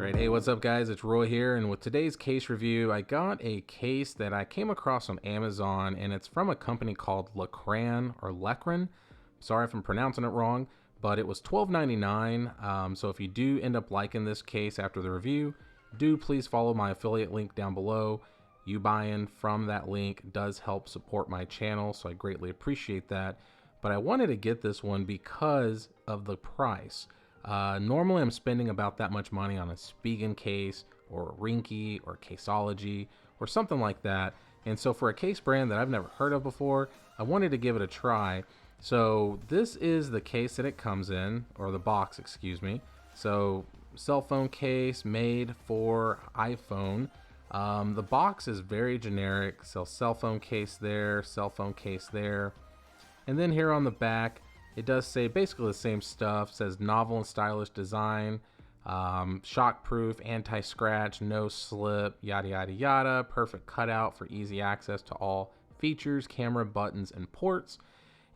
Alright, hey, what's up guys? It's Roy here, and with today's case review, I got a case that I came across on Amazon, and it's from a company called Lecran. Sorry if I'm pronouncing it wrong, but it was $12.99. So if you do end up liking this case after the review, do please follow my affiliate link down below. You buying from that link does help support my channel, so I greatly appreciate that. But I wanted to get this one because of the price. Normally I'm spending about that much money on a Spigen case or a Ringke or Caseology or something like that. And so for a case brand that I've never heard of before, I wanted to give it a try. So this is the case that it comes in, or the box, excuse me. So cell phone case made for iPhone. The box is very generic. So cell phone case there, cell phone case there. And then here on the back, it does say basically the same stuff. It says novel and stylish design, shock-proof, anti-scratch, no slip, yada yada yada, perfect cutout for easy access to all features, camera, buttons, and ports.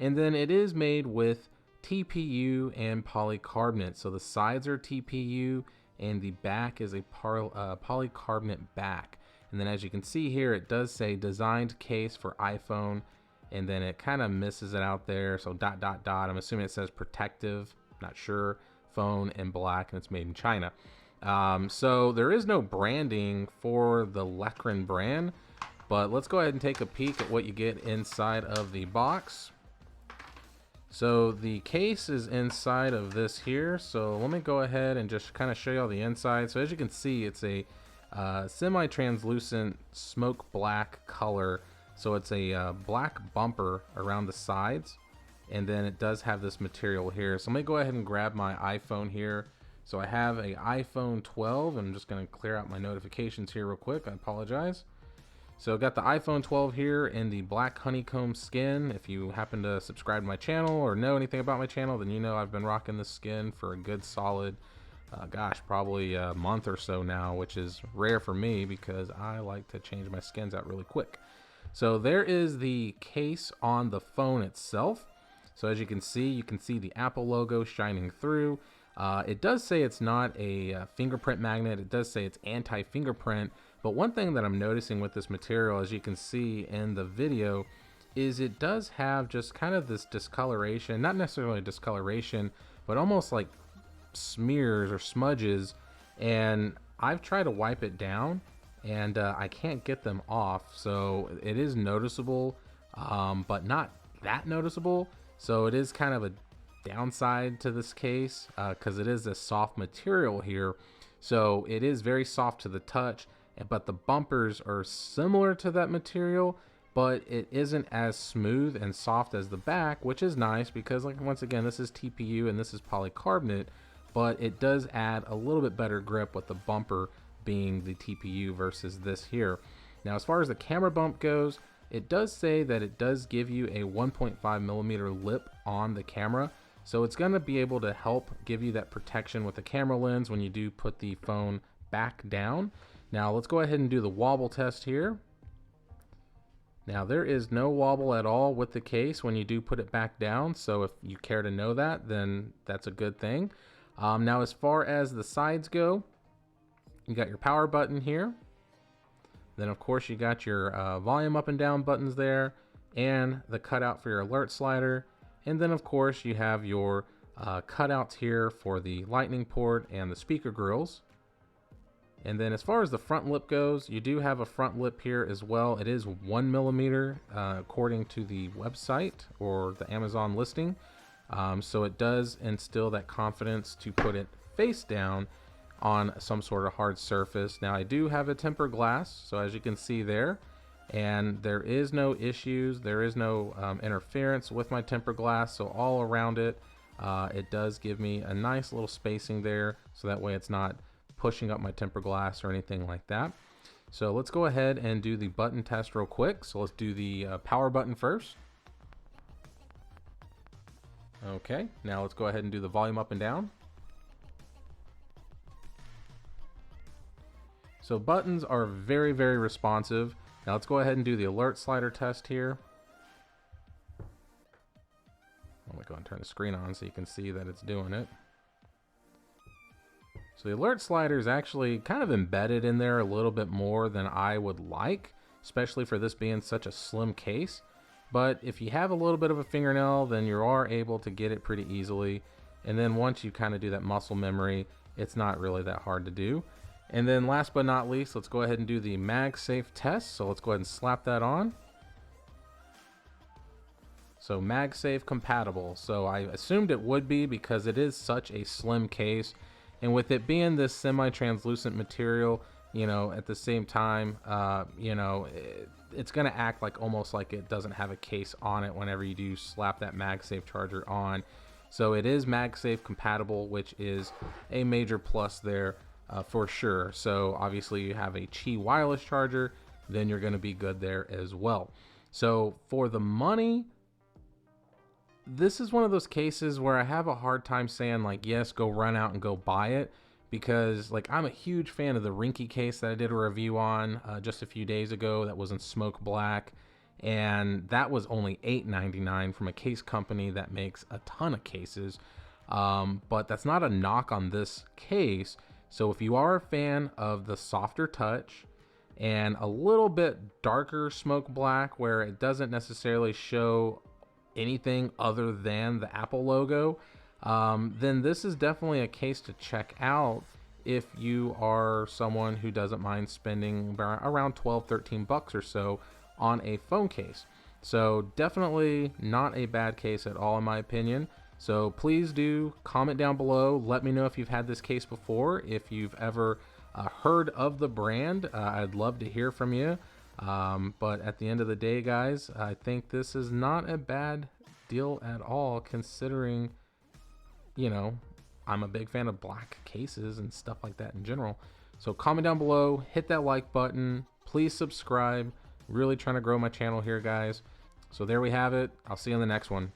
And then it is made with TPU and polycarbonate. So the sides are TPU and the back is a polycarbonate back. And then as you can see here, it does say designed case for iPhone. And then it kind of misses it out there. So ... I'm assuming it says protective, not sure, phone in black, and it's made in China. So there is no branding for the Lecran brand, but let's go ahead and take a peek at what you get inside of the box. So the case is inside of this here. So let me go ahead and just kind of show you all the inside. So as you can see, it's a semi-translucent smoke black color. So it's a black bumper around the sides, and then it does have this material here. So let me go ahead and grab my iPhone here. So I have a iPhone 12. I'm just going to clear out my notifications here real quick. I apologize. So I've got the iPhone 12 here in the black honeycomb skin. If you happen to subscribe to my channel or know anything about my channel, then you know I've been rocking this skin for a good solid, probably a month or so now, which is rare for me because I like to change my skins out really quick. So there is the case on the phone itself. So as you can see the Apple logo shining through. It does say it's not a fingerprint magnet. It does say it's anti-fingerprint. But one thing that I'm noticing with this material, as you can see in the video, is it does have just kind of this discoloration, not necessarily discoloration, but almost like smears or smudges. And I've tried to wipe it down, and I can't get them off. So it is noticeable, but not that noticeable. So it is kind of a downside to this case because it is a soft material here. So it is very soft to the touch, but the bumpers are similar to that material, but it isn't as smooth and soft as the back, which is nice because, like, once again, this is TPU and this is polycarbonate, but it does add a little bit better grip with the bumper being the TPU versus this here. Now, as far as the camera bump goes, it does say that it does give you a 1.5mm lip on the camera. So it's going to be able to help give you that protection with the camera lens when you do put the phone back down. Now let's go ahead and do the wobble test here. Now there is no wobble at all with the case when you do put it back down. So if you care to know that, then that's a good thing. Now as far as the sides go, you got your power button here. Then of course you got your volume up and down buttons there, and the cutout for your alert slider. And then of course you have your cutouts here for the lightning port and the speaker grills. And then as far as the front lip goes, you do have a front lip here as well. It is 1mm according to the website or the Amazon listing. So it does instill that confidence to put it face down on some sort of hard surface. Now I do have a tempered glass, so as you can see there, and there is no issues, there is no interference with my tempered glass. So all around it, it does give me a nice little spacing there, so that way it's not pushing up my tempered glass or anything like that. So let's go ahead and do the button test real quick. So let's do the power button first. Okay, now let's go ahead and do the volume up and down. So buttons are very, very responsive. Now let's go ahead and do the alert slider test here. I'm gonna go and turn the screen on so you can see that it's doing it. So the alert slider is actually kind of embedded in there a little bit more than I would like, especially for this being such a slim case. But if you have a little bit of a fingernail, then you are able to get it pretty easily. And then once you kind of do that muscle memory, it's not really that hard to do. And then last but not least, let's go ahead and do the MagSafe test. So let's go ahead and slap that on. So MagSafe compatible. So I assumed it would be because it is such a slim case. And with it being this semi-translucent material, you know, at the same time, you know, it's going to act like almost like it doesn't have a case on it whenever you do slap that MagSafe charger on. So it is MagSafe compatible, which is a major plus there for sure. So obviously you have a Qi wireless charger, then you're going to be good there as well. So for the money, this is one of those cases where I have a hard time saying like, yes, go run out and go buy it, because like I'm a huge fan of the Ringke case that I did a review on just a few days ago that was in smoke black, and that was only $8.99 from a case company that makes a ton of cases. But that's not a knock on this case. So if you are a fan of the softer touch and a little bit darker smoke black where it doesn't necessarily show anything other than the Apple logo, then this is definitely a case to check out if you are someone who doesn't mind spending around 12-13 bucks or so on a phone case. So definitely not a bad case at all in my opinion. So please do comment down below, let me know if you've had this case before, if you've ever heard of the brand. I'd love to hear from you. But at the end of the day, guys, I think this is not a bad deal at all, considering, you know, I'm a big fan of black cases and stuff like that in general. So comment down below, hit that like button, please subscribe. Really trying to grow my channel here, guys. So there we have it. I'll see you on the next one.